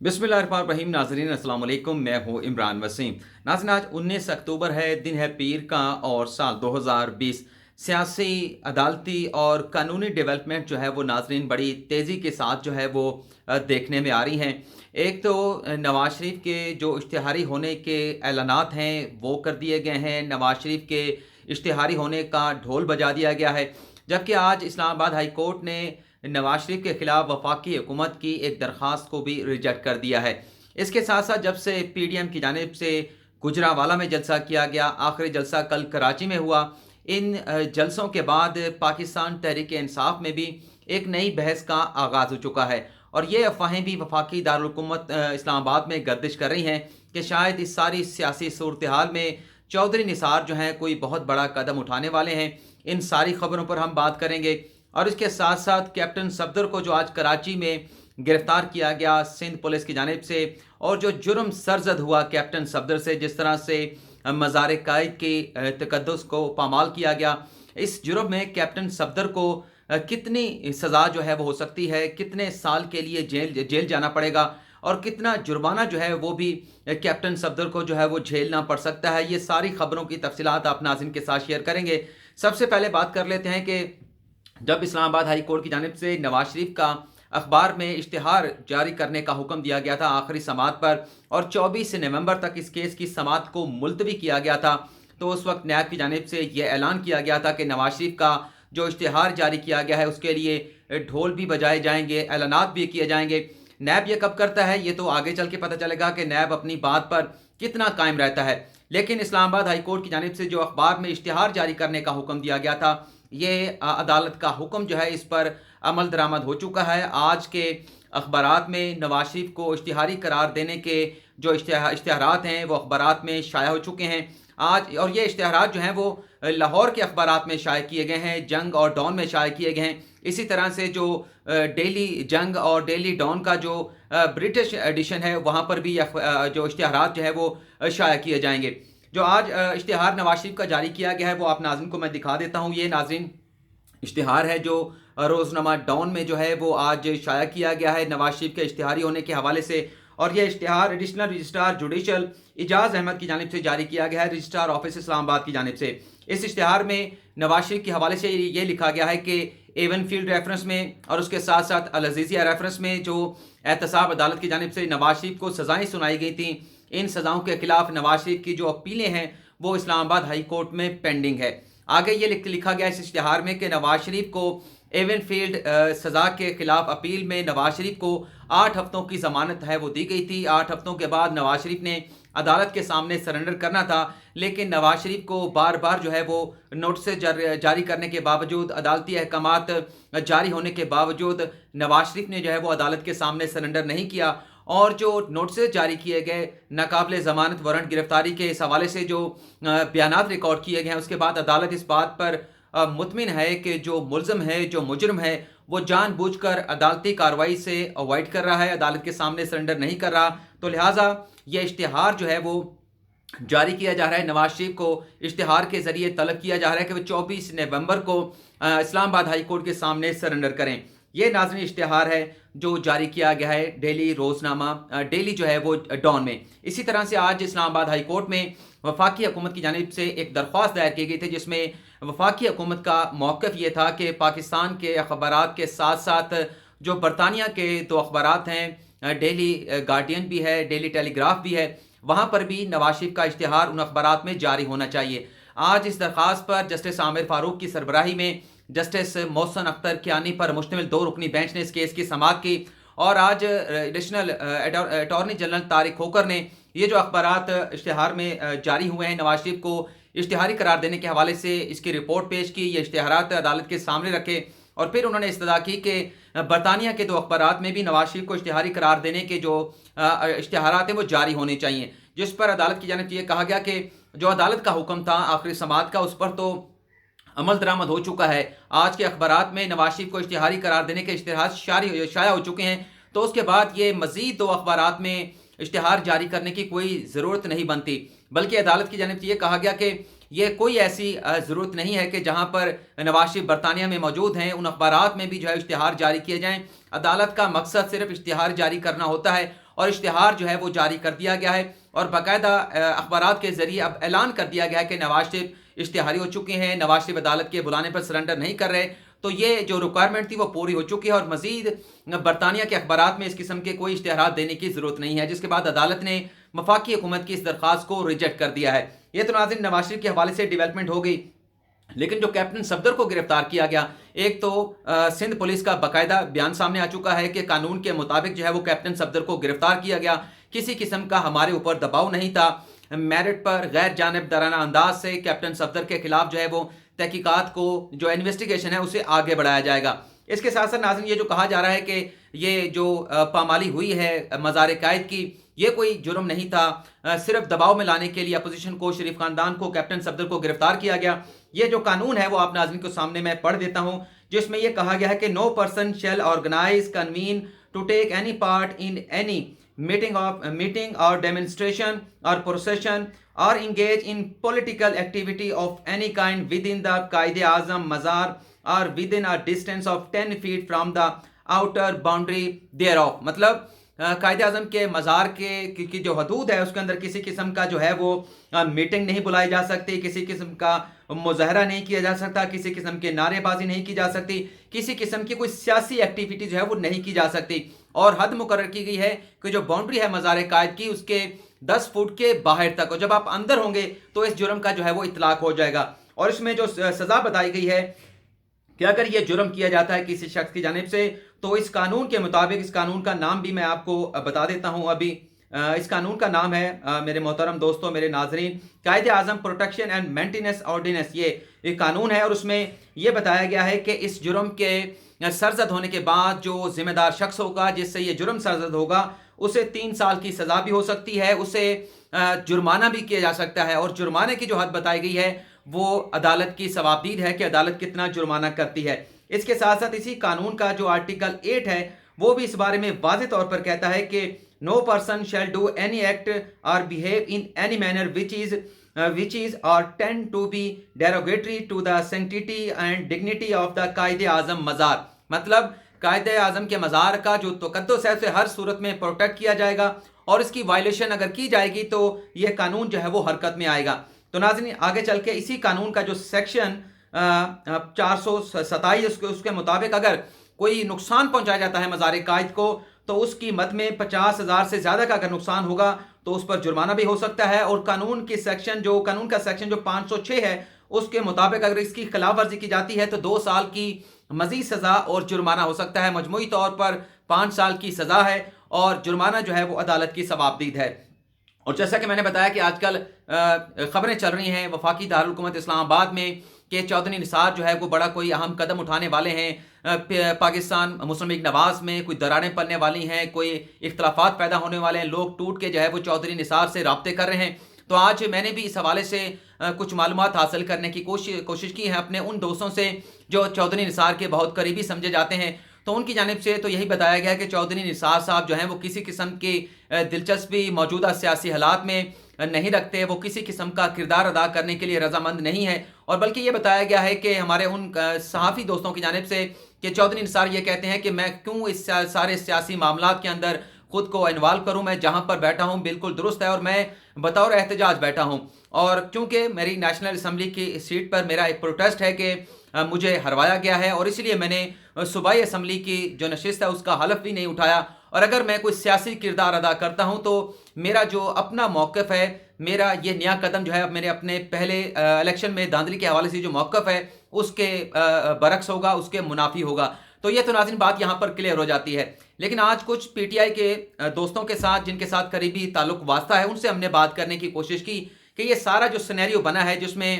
बिस्मिल्लाहिर्रहमानिर्रहीम। नाज़रीन अस्सलाम वालेकुम, मैं हूँ इमरान वसीम। नाज़रीन, आज 19 अक्टूबर है, दिन है पीर का, और साल 2020 सियासी, अदालती और कानूनी डेवलपमेंट जो है वो नाज़रीन बड़ी तेज़ी के साथ जो है वो देखने में आ रही हैं। एक तो नवाज शरीफ के जो इश्तिहारी होने के ऐलानात हैं वो कर दिए गए हैं, नवाज शरीफ के इश्तिहारी होने का ढोल बजा दिया गया है। जबकि आज इस्लामाबाद हाई कोर्ट ने नवाज शरीफ के खिलाफ वफाकी हुकूमत की एक दरख्वास्त को भी रिजेक्ट कर दिया है। इसके साथ साथ जब से पीडीएम की जानिब से गुजरांवाला में जलसा किया गया, आखिरी जलसा कल कराची में हुआ, इन जलसों के बाद पाकिस्तान तहरीक इंसाफ में भी एक नई बहस का आगाज़ हो चुका है। और ये अफवाहें भी वफाकी दारुल हुकूमत इस्लामाबाद में गर्दिश कर रही हैं कि शायद इस सारी सियासी सूरत हाल में चौधरी निसार जो हैं कोई बहुत बड़ा कदम उठाने वाले हैं। इन सारी खबरों पर हम बात करेंगे। और इसके साथ साथ कैप्टन सफदर को जो आज कराची में गिरफ्तार किया गया सिंध पुलिस की जानिब से, और जो जुर्म सरजद हुआ कैप्टन सफदर से, जिस तरह से मज़ार कायद के तकद्दुस को पामाल किया गया, इस जुर्म में कैप्टन सफदर को कितनी सज़ा जो है वो हो सकती है, कितने साल के लिए जेल जाना पड़ेगा, और कितना जुर्माना जो है वो भी कैप्टन सफदर को जो है वो झेलना पड़ सकता है। ये सारी खबरों की तफसीलात आप नाज़रीन के साथ शेयर करेंगे। सबसे पहले बात कर लेते हैं कि जब इस्लामाबाद हाई कोर्ट की जानिब से नवाज शरीफ का अखबार में इश्तिहार जारी करने का हुक्म दिया गया था आखिरी समाअत पर, और 24 नवंबर तक इस केस की समाअत को मुलतवी किया गया था, तो उस वक्त नैब की जानिब से यह ऐलान किया गया था कि नवाज शरीफ का जो इश्तिहार जारी किया गया है उसके लिए ढोल भी बजाए जाएंगे, ऐलानात भी किए जाएंगे। नैब ये कब करता है ये तो आगे चल के पता चलेगा कि नैब अपनी बात पर कितना कायम रहता है। लेकिन इस्लामाबाद हाई कोर्ट की जानिब से जो अखबार में इश्तिहार जारी करने का हुक्म दिया गया था, ये अदालत का हुक्म जो है इस पर अमल दरामद हो चुका है। आज के अखबारात में नवाज शरीफ को इश्तिहारी करार देने के जो इश्तिहारात हैं वो अखबारात में शाया हो चुके हैं आज, और ये इश्तिहारात जो हैं वो लाहौर के अखबारात में शाया किए गए हैं, जंग और डॉन में शाया किए गए हैं। इसी तरह से जो डेली जंग और डेली डॉन का जो ब्रिटिश एडिशन है वहाँ पर भी जो इश्तिहारात जो है वो शाया किए जाएंगे। जो आज इश्तिहार नवाज शरीफ का जारी किया गया है वो आप नाज़रीन को मैं दिखा देता हूँ। ये नाज़रीन इश्तिहार है जो रोज़नामा डॉन में जो है वो आज शाया किया गया है नवाज शरीफ के इश्तिहारी होने के हवाले से। और यह इश्तिहार additional registrar judicial Ijaz Ahmad की जानिब से जारी किया गया है, रजिस्ट्रार ऑफिस इस्लामाबाद की जानिब से। इस इश्तिहार में नवाज शरीफ के हवाले से ये लिखा गया है कि एवन फील्ड रेफरेंस में और उसके साथ साथ अल अज़ीज़िया रेफरेंस में जो एहतसाब अदालत की जानिब से नवाज शरीफ को सज़ाएँ सुनाई गई थी, इन सज़ाओं के खिलाफ नवाज शरीफ की जो अपीलें हैं वो इस्लामाबाद हाई कोर्ट में पेंडिंग है। आगे ये लिखा गया इस इश्तिहार में कि नवाज शरीफ को एवन फील्ड सज़ा के खिलाफ अपील में नवाज शरीफ को 8 हफ्तों की ज़मानत है वो दी गई थी। 8 हफ्तों के बाद नवाज शरीफ ने अदालत के सामने सरेंडर करना था, लेकिन नवाज शरीफ को बार बार जो है वो नोटिस जारी करने के बावजूद, अदालती अहकामात जारी होने के बावजूद नवाज शरीफ ने जो है वो अदालत के सामने सरेंडर नहीं किया। और जो नोटिस जारी किए गए नाकाबिले ज़मानत वारंट गिरफ्तारी के इस हवाले से जो बयानात रिकॉर्ड किए गए हैं, उसके बाद अदालत इस बात पर मुतमिन है कि जो मुल्ज़िम है, जो मुजरिम है, वो जानबूझकर अदालती कार्रवाई से अवॉइड कर रहा है, अदालत के सामने सरेंडर नहीं कर रहा। तो लिहाजा ये इश्तिहार जो है वो जारी किया जा रहा है। नवाज शरीफ को इश्तिहार के ज़रिए तलब किया जा रहा है कि वो 24 नवंबर को इस्लामाबाद हाई कोर्ट के सामने सरेंडर करें। ये नाज़रीन इश्तिहार है जो जारी किया गया है डेली रोज़नामा डेली जो है वो डॉन में। इसी तरह से आज इस्लामाबाद हाई कोर्ट में वफाकी हुकूमत की जानिब से एक दरख्वास्त दायर की गई थी, जिसमें वफाकी हुकूमत का मौक़िफ़ ये था कि पाकिस्तान के अखबारात के साथ साथ जो बरतानिया के 2 अखबारात हैं, डेली गार्डियन भी है, डेली टेलीग्राफ भी है, वहाँ पर भी नवाज शरीफ का इश्तिहार उन अखबारात में जारी होना चाहिए। आज इस दरख्वास्त पर जस्टिस आमिर फारूक की सरबराही में जस्टिस मोहसन अख्तर कियानी पर मुश्तमिल 2 रुकनी बेंच ने इस केस की समाअत की, और आज एडिशनल अटॉर्नी जनरल तारिक खोकर ने ये जो अखबारात इश्तिहार में जारी हुए हैं नवाज शरीफ को इश्तिहारी करार देने के हवाले से इसकी रिपोर्ट पेश की। ये इश्तिहारात अदालत के सामने रखे, और फिर उन्होंने इस्तदा की कि बरतानिया के 2 अखबारात में भी नवाज शरीफ को इश्तिहारी करार देने के जो इश्तिहारात हैं वो जारी होने चाहिए, जिस पर अदालत की जानिब से ये कहा गया कि जो अदालत का हुक्म था आखिरी समाअत का, उस पर तो अमल दरामद हो चुका है। आज के अखबारात में नवाज शरीफ को इश्तिहारी करार देने के इश्तिहार शाया हो चुके हैं, तो उसके बाद ये मज़ीद 2 अखबारात में इश्तिहार जारी करने की कोई ज़रूरत नहीं बनती। बल्कि अदालत की जानिब से ये कहा गया कि ये कोई ऐसी ज़रूरत नहीं है कि जहाँ पर नवाज शरीफ बरतानिया में मौजूद हैं उन अखबारात में भी जो है इश्तिहार जारी किए जाएँ। अदालत का मकसद सिर्फ इश्तिहार जारी करना होता है, اور اشتہار جو ہے وہ جاری کر دیا گیا ہے اور باقاعدہ اخبارات کے ذریعے اب اعلان کر دیا گیا ہے کہ نواز شریف اشتہاری ہو چکے ہیں، نواز شریف عدالت کے بلانے پر سرنڈر نہیں کر رہے، تو یہ جو ریکوائرمنٹ تھی وہ پوری ہو چکی ہے اور مزید برطانیہ کے اخبارات میں اس قسم کے کوئی اشتہارات دینے کی ضرورت نہیں ہے، جس کے بعد عدالت نے وفاقی حکومت کی اس درخواست کو ریجیکٹ کر دیا ہے۔ یہ تو ناظرین نواز شریف کے حوالے سے ڈیولپمنٹ ہو گئی، لیکن جو کیپٹن صفدر کو گرفتار کیا گیا، ایک تو سندھ پولیس کا باقاعدہ بیان سامنے آ چکا ہے کہ قانون کے مطابق جو ہے وہ کیپٹن صفدر کو گرفتار کیا گیا، کسی قسم کا ہمارے اوپر دباؤ نہیں تھا، میرٹ پر غیر جانبدارانہ انداز سے کیپٹن صفدر کے خلاف جو ہے وہ تحقیقات کو جو انویسٹیگیشن ہے اسے آگے بڑھایا جائے گا۔ اس کے ساتھ ساتھ ناظرین یہ جو کہا جا رہا ہے کہ یہ جو پامالی ہوئی ہے مزار قائد کی، یہ کوئی جرم نہیں تھا، صرف دباؤ میں لانے کے لیے اپوزیشن کو، شریف خاندان کو، کیپٹن صفدر کو گرفتار کیا گیا۔ یہ جو قانون ہے وہ آپ ناظرین کو سامنے میں پڑھ دیتا ہوں، جس میں یہ کہا گیا ہے کہ no person shall organise convene to take any part in any meeting or demonstration or procession or engage in political activity of any kind within the Quaid Azam Mazar or within distance of 10 feet from the outer boundary thereof. مطلب قائد اعظم کے مزار کی جو حدود ہے اس کے اندر کسی قسم کا جو ہے وہ میٹنگ نہیں بلائی جا سکتی، کسی قسم کا مظاہرہ نہیں کیا جا سکتا، کسی قسم کے نعرے بازی نہیں کی جا سکتی، کسی قسم کی کوئی سیاسی ایکٹیویٹی جو ہے وہ نہیں کی جا سکتی، اور حد مقرر کی گئی ہے کہ جو باؤنڈری ہے مزار قائد کی اس کے 10 فٹ کے باہر تک، اور جب آپ اندر ہوں گے تو اس جرم کا جو ہے وہ اطلاق ہو جائے گا۔ اور اس میں جو سزا بتائی گئی ہے کہ اگر یہ جرم کیا جاتا ہے کسی شخص کی جانب سے تو اس قانون کے مطابق، اس قانون کا نام بھی میں آپ کو بتا دیتا ہوں ابھی، اس قانون کا نام ہے میرے محترم دوستوں، میرے ناظرین، Quaid Azam protection and maintenance ordinance. یہ ایک قانون ہے اور اس میں یہ بتایا گیا ہے کہ اس جرم کے سرزد ہونے کے بعد جو ذمہ دار شخص ہوگا جس سے یہ جرم سرزد ہوگا اسے 3 سال کی سزا بھی ہو سکتی ہے، اسے جرمانہ بھی کیا جا سکتا ہے، اور جرمانے کی جو حد بتائی گئی ہے وہ عدالت کی ثوابدید ہے کہ عدالت کتنا جرمانہ کرتی ہے۔ اس کے ساتھ ساتھ اسی قانون کا جو آرٹیکل 8 ہے وہ بھی اس بارے میں واضح طور پر کہتا ہے کہ no person shall do any act or behave in any manner which is or tend to be derogatory to the sanctity and dignity of the قائد اعظم مزار۔ مطلب قائد اعظم کے مزار کا جو تقدس ہے اسے ہر صورت میں پروٹیکٹ کیا جائے گا، اور اس کی وائلیشن اگر کی جائے گی تو یہ قانون جو ہے وہ حرکت میں آئے گا۔ تو ناظرین آگے چل کے اسی قانون کا جو سیکشن 427 اس کے مطابق اگر کوئی نقصان پہنچایا جاتا ہے مزار قائد کو تو اس کی مد میں 50,000 سے زیادہ کا اگر نقصان ہوگا تو اس پر جرمانہ بھی ہو سکتا ہے، اور قانون کا سیکشن جو 506 ہے اس کے مطابق اگر اس کی خلاف ورزی کی جاتی ہے تو 2 سال کی مزید سزا اور جرمانہ ہو سکتا ہے۔ مجموعی طور پر 5 سال کی سزا ہے اور جرمانہ جو ہے وہ عدالت کی ثوابدید ہے۔ اور جیسا کہ میں نے بتایا کہ آج کل خبریں چل رہی ہیں وفاقی دارالحکومت اسلام آباد میں کہ چودھری نثار جو ہے وہ بڑا کوئی اہم قدم اٹھانے والے ہیں، پاکستان مسلم لیگ نواز میں کوئی دراریں پڑنے والی ہیں، کوئی اختلافات پیدا ہونے والے ہیں، لوگ ٹوٹ کے جو ہے وہ چودھری نثار سے رابطے کر رہے ہیں۔ تو آج میں نے بھی اس حوالے سے کچھ معلومات حاصل کرنے کی کوشش کی ہے اپنے ان دوستوں سے جو چودھری نثار کے بہت قریبی سمجھے جاتے ہیں، تو ان کی جانب سے تو یہی بتایا گیا کہ چودھری نثار صاحب جو ہیں وہ کسی قسم کی دلچسپی موجودہ سیاسی حالات میں نہیں رکھتے، وہ کسی قسم کا کردار ادا کرنے کے لیے رضامند نہیں ہے، اور بلکہ یہ بتایا گیا ہے کہ ہمارے ان صحافی دوستوں کی جانب سے کہ چودھری نثار یہ کہتے ہیں کہ میں کیوں اس سارے سیاسی معاملات کے اندر خود کو انوالو کروں، میں جہاں پر بیٹھا ہوں بالکل درست ہے اور میں بطور احتجاج بیٹھا ہوں، اور چونکہ میری نیشنل اسمبلی کی سیٹ پر میرا ایک پروٹیسٹ ہے کہ مجھے ہروایا گیا ہے، اور اس لیے میں نے صوبائی اسمبلی کی جو نشست ہے اس کا حلف بھی نہیں اٹھایا، اور اگر میں کوئی سیاسی کردار ادا کرتا ہوں تو میرا جو اپنا موقف ہے، میرا یہ نیا قدم جو ہے اب میرے اپنے پہلے الیکشن میں دھاندلی کے حوالے سے جو موقف ہے اس کے برعکس ہوگا، اس کے منافی ہوگا۔ تو یہ تو ناظرین بات یہاں پر کلیئر ہو جاتی ہے، لیکن آج کچھ پی ٹی آئی کے دوستوں کے ساتھ جن کے ساتھ قریبی تعلق واسطہ ہے ان سے ہم نے بات کرنے کی کوشش کی کہ یہ سارا جو سینیریو بنا ہے جس میں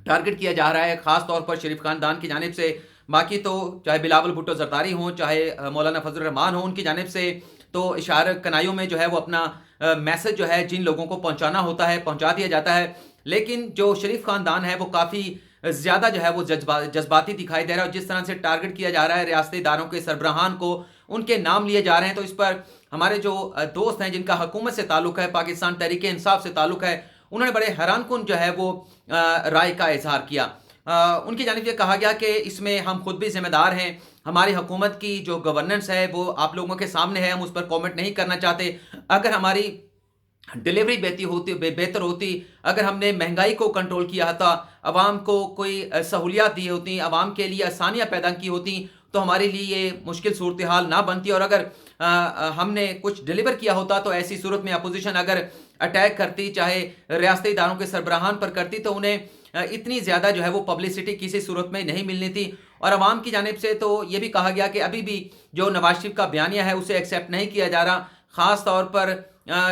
ٹارگٹ کیا جا رہا ہے خاص طور پر شریف خاندان کی جانب سے، باقی تو چاہے بلاول بھٹو زرداری ہوں، چاہے مولانا فضل الرحمان ہوں، ان کی جانب سے تو اشارہ کنائیوں میں جو ہے وہ اپنا میسج جو ہے جن لوگوں کو پہنچانا ہوتا ہے پہنچا دیا جاتا ہے، لیکن جو شریف خاندان ہے وہ کافی زیادہ جو ہے وہ جذباتی دکھائی دے رہا ہے، اور جس طرح سے ٹارگٹ کیا جا رہا ہے ریاستی اداروں کے سربراہان کو، ان کے نام لیے جا رہے ہیں، تو اس پر ہمارے جو دوست ہیں جن کا حکومت سے تعلق ہے، پاکستان تحریک انصاف سے تعلق ہے، انہوں نے بڑے حیران کن جو ہے وہ رائے کا اظہار کیا۔ उनकी जानिब से कहा गया कि इसमें हम खुद भी ज़िम्मेदार हैं। हमारी हुकूमत की जो गवर्नेंस है वो आप लोगों के सामने है, हम उस पर कमेंट नहीं करना चाहते। अगर हमारी डिलीवरी बेहतर होती, अगर हमने महंगाई को कंट्रोल किया था, आवाम को कोई सहूलियात दी होती, आवाम के लिए आसानियाँ पैदा की होती, तो हमारे लिए ये मुश्किल सूरत हाल ना बनती। और अगर हमने कुछ डिलीवर किया होता तो ऐसी सूरत में अपोजिशन अगर अटैक करती, चाहे रियासती इदारों के सरबराहान पर करती, तो उन्हें इतनी ज़्यादा जो है वो पब्लिसिटी किसी सूरत में नहीं मिलनी थी। और अवाम की जानिब से तो ये भी कहा गया कि अभी भी जो नवाज शरीफ का बयानिया है उसे एक्सेप्ट नहीं किया जा रहा। ख़ास तौर पर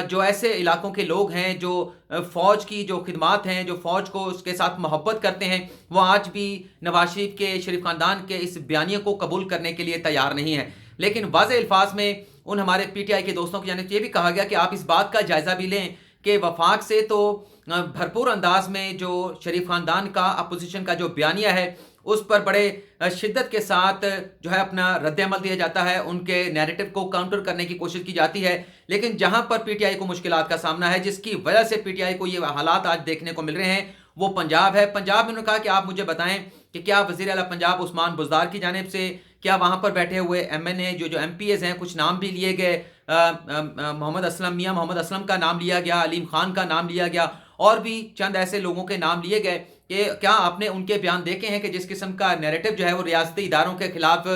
जो ऐसे इलाकों के लोग हैं जो फ़ौज की जो खिदमात हैं, जो फ़ौज को उसके साथ मोहब्बत करते हैं, वो आज भी नवाज शरीफ के शरीफ ख़ानदान के इस बयानिए को कबूल करने के लिए तैयार नहीं है। लेकिन वाज़ेह अल्फाज में उन हमारे पीटीआई के दोस्तों की जानिब से ये भी कहा गया कि आप इस बात का जायज़ा भी लें कि वफाक से तो भरपूर अंदाज में जो शरीफ ख़ानदान का अपोजिशन का जो बयानिया है उस पर बड़े शिद्दत के साथ जो है अपना रद्द-ए-अमल दिया जाता है, उनके नैरेटिव को काउंटर करने की कोशिश की जाती है। लेकिन जहां पर पीटीआई को मुश्किलात का सामना है, जिसकी वजह से पीटीआई को ये हालात आज देखने को मिल रहे हैं, वो पंजाब है। पंजाब में उन्होंने कहा कि आप मुझे बताएं कि क्या वज़ीर आला पंजाब उस्मान बुज़दार की जानिब से क्या वहाँ पर बैठे हुए एमएनए जो एमपीएस हैं, कुछ नाम भी लिए गए, मोहम्मद असलम, मियाँ मोहम्मद असलम का नाम लिया गया, अलीम खान का नाम लिया गया, और भी चंद ऐसे लोगों के नाम लिए गए कि क्या आपने उनके बयान देखे हैं कि जिस किस्म का नैरेटिव जो है वो रियासती इदारों के खिलाफ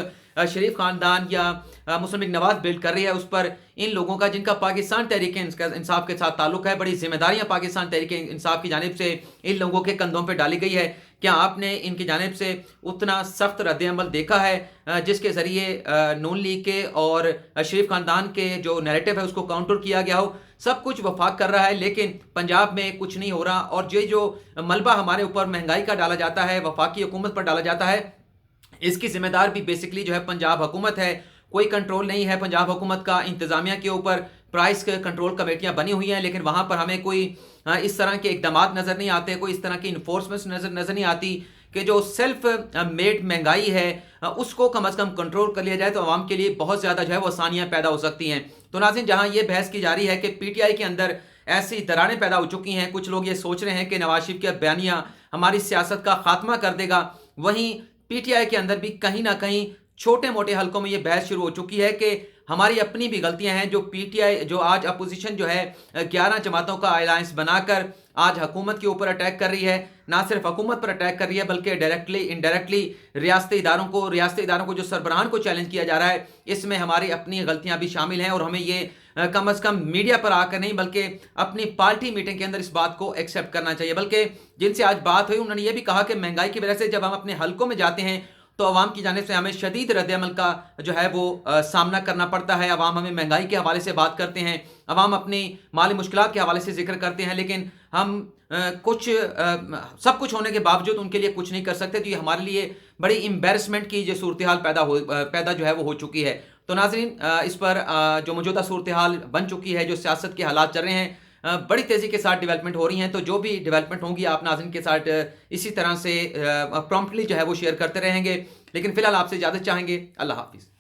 शरीफ ख़ानदान या मुस्लिम लीग नवाज बिल्ड कर रही है, उस पर इन लोगों का जिनका पाकिस्तान तहरीक इंसाफ के साथ ताल्लुक है, बड़ी जिम्मेदारियां पाकिस्तान तहरीक इंसाफ की जानिब से इन लोगों के कंधों पर डाली गई है। क्या आपने इनकी जानिब से उतना सख्त रद्द-ए-अमल देखा है जिसके ज़रिए नून लीग के और शरीफ ख़ानदान के जो नैरेटिव है उसको काउंटर किया गया हो? सब कुछ वफाक कर रहा है, लेकिन पंजाब में कुछ नहीं हो रहा। और ये जो मलबा हमारे ऊपर महंगाई का डाला जाता है, वफाकी हुकूमत पर डाला जाता है, इसकी जिम्मेदार भी बेसिकली जो है पंजाब हुकूमत है। कोई कंट्रोल नहीं है पंजाब हुकूमत का इंतज़ामिया के ऊपर। प्राइस कंट्रोल कमेटियाँ बनी हुई हैं, लेकिन वहाँ पर हमें कोई इस तरह के इकदामात नज़र नहीं आते, कोई इस तरह की इन्फोर्समेंट नज़र नहीं आती कि जो सेल्फ मेड महंगाई है उसको कम अज़ कम कंट्रोल कर लिया जाए तो आवाम के लिए बहुत ज़्यादा जो है वो आसानियाँ पैदा हो सकती हैं। तो नाज़रीन, जहाँ ये बहस की जा रही है कि पीटीआई के अंदर ऐसी दरारें पैदा हो चुकी हैं, कुछ लोग ये सोच रहे हैं कि नवाज शरीफ का बयानिया हमारी सियासत का खात्मा कर देगा, वहीं पीटीआई के अंदर भी कहीं ना कहीं छोटे मोटे हलकों में ये बहस शुरू हो चुकी है कि हमारी अपनी भी गलतियां हैं। जो पीटीआई जो आज अपोजिशन जो है 11 जमातों का अलायंस बनाकर आज हुकूमत के ऊपर अटैक कर रही है, ना सिर्फ हुकूमत पर अटैक कर रही है बल्कि डायरेक्टली इनडायरेक्टली रियासती इदारों को जो सरबराहान को चैलेंज किया जा रहा है, इसमें हमारी अपनी गलतियां भी शामिल हैं। और हमें ये कम अज़ कम मीडिया पर आकर नहीं बल्कि अपनी पार्टी मीटिंग के अंदर इस बात को एक्सेप्ट करना चाहिए। बल्कि जिनसे आज बात हुई उन्होंने ये भी कहा कि महंगाई की वजह से जब हम अपने हलकों में जाते हैं तो अवाम की जानिब से हमें शदीद रद्द-ए-अमल का जो है वो सामना करना पड़ता है। अवाम हमें महंगाई के हवाले से बात करते हैं, अवाम अपनी माली मुश्किलात के हवाले से जिक्र करते हैं, लेकिन हम सब कुछ होने के बावजूद उनके लिए कुछ नहीं कर सकते। तो ये हमारे लिए बड़ी एम्बैरसमेंट की जो सूरत हाल पैदा जो है वो हो चुकी है। तो नाज़रीन, इस पर जो मौजूदा सूरत हाल बन चुकी है, जो सियासत के हालात चल रहे हैं, बड़ी तेज़ी के साथ डेवलपमेंट हो रही हैं। तो जो भी डेवलपमेंट होंगी आप नाज़रीन के साथ इसी तरह से प्रॉम्प्टली जो है वो शेयर करते रहेंगे। लेकिन फ़िलहाल आपसे इजाज़त चाहेंगे। अल्लाह हाफ़िज़।